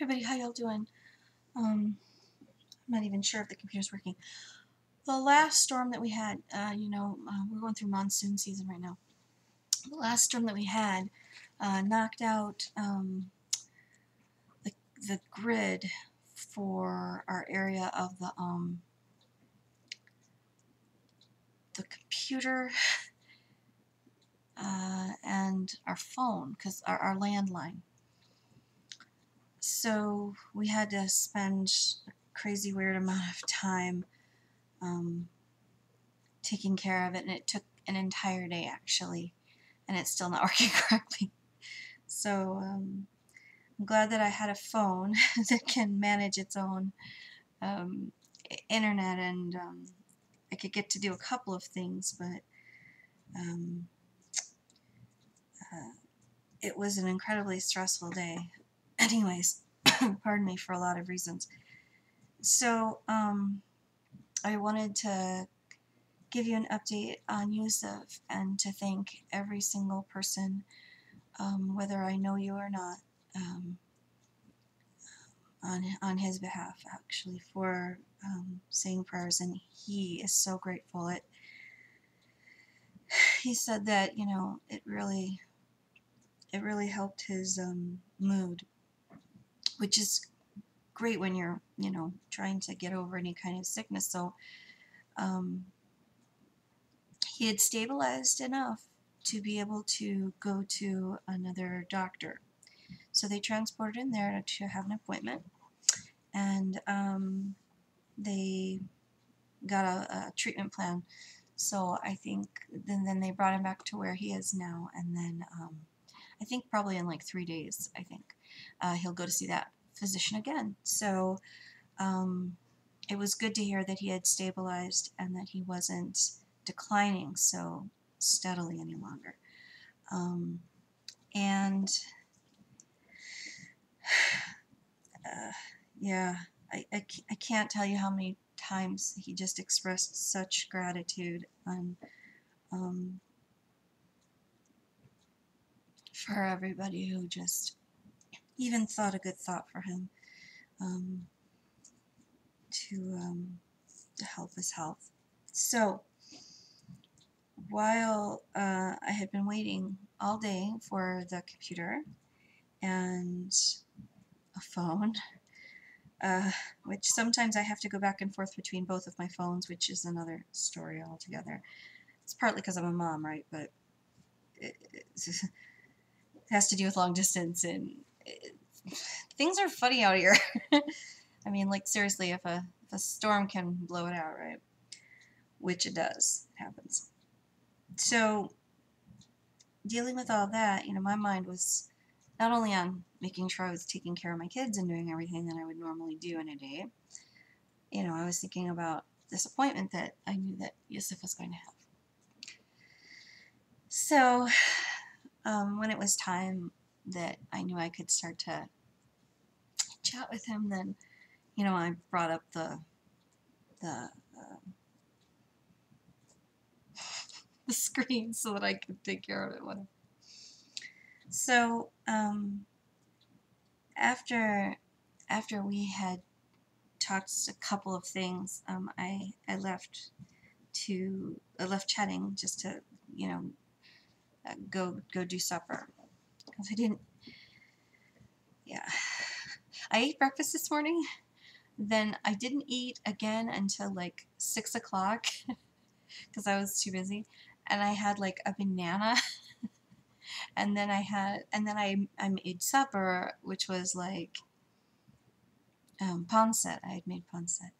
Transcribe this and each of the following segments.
everybody, how y'all doing? I'm not even sure if the computer's working. The last storm that we had, we're going through monsoon season right now. The last storm that we had knocked out the grid for our area of the computer and our phone, because our landline. So we had to spend a crazy weird amount of time taking care of it, and it took an entire day actually, and it's still not working correctly. So I'm glad that I had a phone that can manage its own internet, and I could get to do a couple of things, but it was an incredibly stressful day. Anyways, pardon me, for a lot of reasons. So I wanted to give you an update on Yusuf and to thank every single person, whether I know you or not, on his behalf, actually, for saying prayers, and he is so grateful. He said that, you know, it really helped his mood, which is great when you're, you know, trying to get over any kind of sickness. So he had stabilized enough to be able to go to another doctor. So they transported him there to have an appointment, and they got a treatment plan. So I think then they brought him back to where he is now, and then I think probably in like 3 days, I think he'll go to see that physician again. So it was good to hear that he had stabilized and that he wasn't declining so steadily any longer. And yeah, I can't tell you how many times he just expressed such gratitude on for everybody who just even thought a good thought for him to help his health. So while I had been waiting all day for the computer and a phone, which sometimes I have to go back and forth between both of my phones, which is another story altogether. It's partly because I'm a mom, right? But it has to do with long distance, and things are funny out here. I mean, like, seriously, if a storm can blow it out, right? Which it does. It happens. So dealing with all that, you know, my mind was not only on making sure I was taking care of my kids and doing everything that I would normally do in a day. You know, I was thinking about this appointment that I knew that Yusuf was going to have. So when it was time that I knew I could start to chat with him, then, you know, I brought up the screen so that I could take care of it. Whatever. So after we had talked a couple of things, I left chatting just to, you know, go do supper, because I didn't. Yeah, I ate breakfast this morning. Then I didn't eat again until like 6 o'clock because I was too busy, and I had like a banana, and then I made supper, which was like pancit. I had made pancit,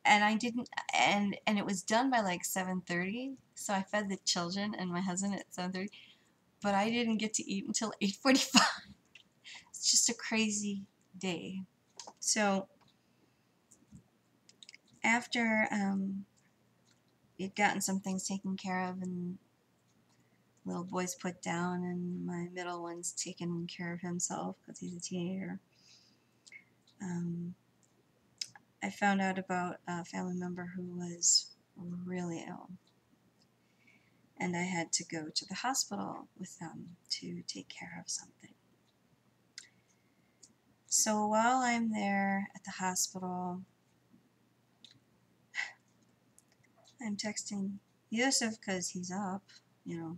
and I didn't, and it was done by like 7:30. So I fed the children and my husband at 7:30, but I didn't get to eat until 8:45. It's just a crazy day. So after we'd gotten some things taken care of, and little boy's put down, and my middle one's taking care of himself because he's a teenager, I found out about a family member who was really ill, and I had to go to the hospital with them to take care of something. So while I'm there at the hospital, I'm texting Yusuf because he's up, because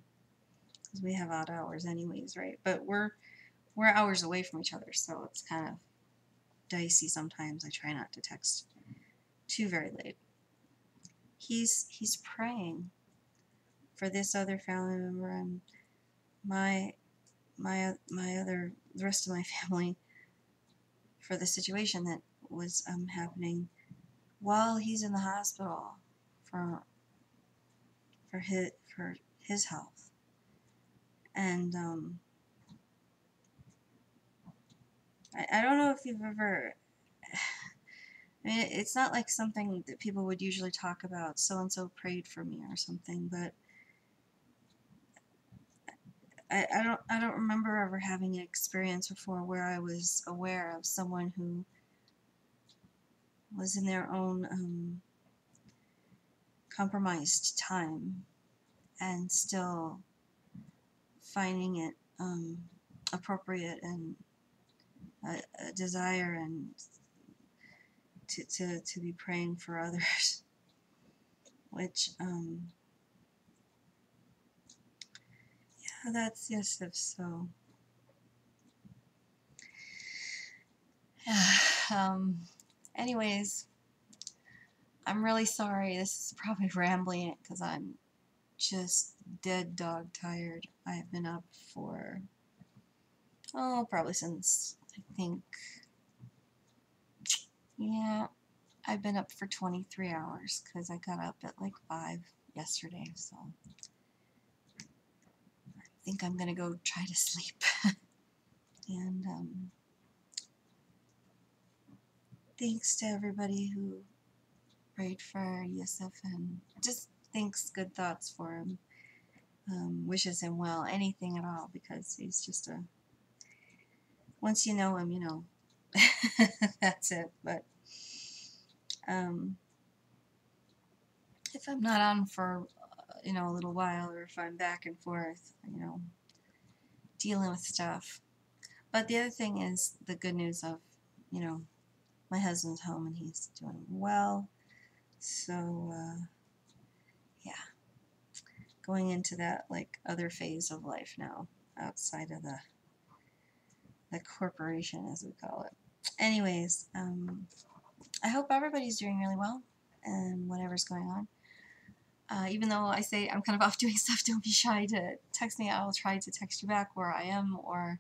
we have odd hours anyways, right? But we're hours away from each other, so it's kind of dicey sometimes. I try not to text too very late. He's praying for this other family member and the rest of my family for the situation that was happening while he's in the hospital for his health. And I don't know if you've ever. I mean, it's not like something that people would usually talk about. So and so prayed for me or something, but I don't remember ever having an experience before where I was aware of someone who was in their own compromised time and still finding it appropriate and a desire and to be praying for others, which yeah, that's Yusuf. So anyways, I'm really sorry. This is probably rambling because I'm just dead dog tired. I've been up for probably since I think, yeah, I've been up for 23 hours because I got up at like 5 yesterday, so I think I'm gonna go try to sleep. And thanks to everybody who prayed for Yusuf and just thinks good thoughts for him, wishes him well, anything at all, because he's just once you know him, you know. That's it. But if I'm not on for a little while, or if I'm back and forth, dealing with stuff. But the other thing is the good news of, my husband's home and he's doing well. So yeah, going into that like other phase of life now, outside of the corporation, as we call it. Anyways, I hope everybody's doing really well and whatever's going on. Even though I say I'm kind of off doing stuff, don't be shy to text me. I'll try to text you back where I am, or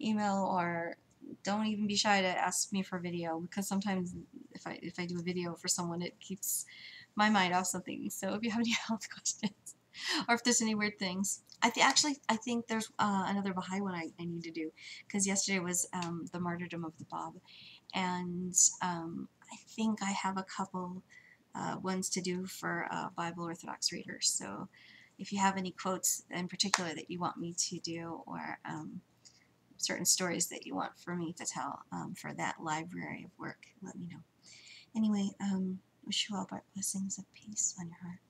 email, or don't even be shy to ask me for video, because sometimes if I do a video for someone, it keeps my mind off something. So if you have any health questions, or if there's any weird things, I think there's another Baha'i one I need to do, because yesterday was the martyrdom of the Bab, and I think I have a couple ones to do for Bible Orthodox readers. So if you have any quotes in particular that you want me to do, or certain stories that you want for me to tell for that library of work, let me know. Anyway, wish you all blessings of peace on your heart.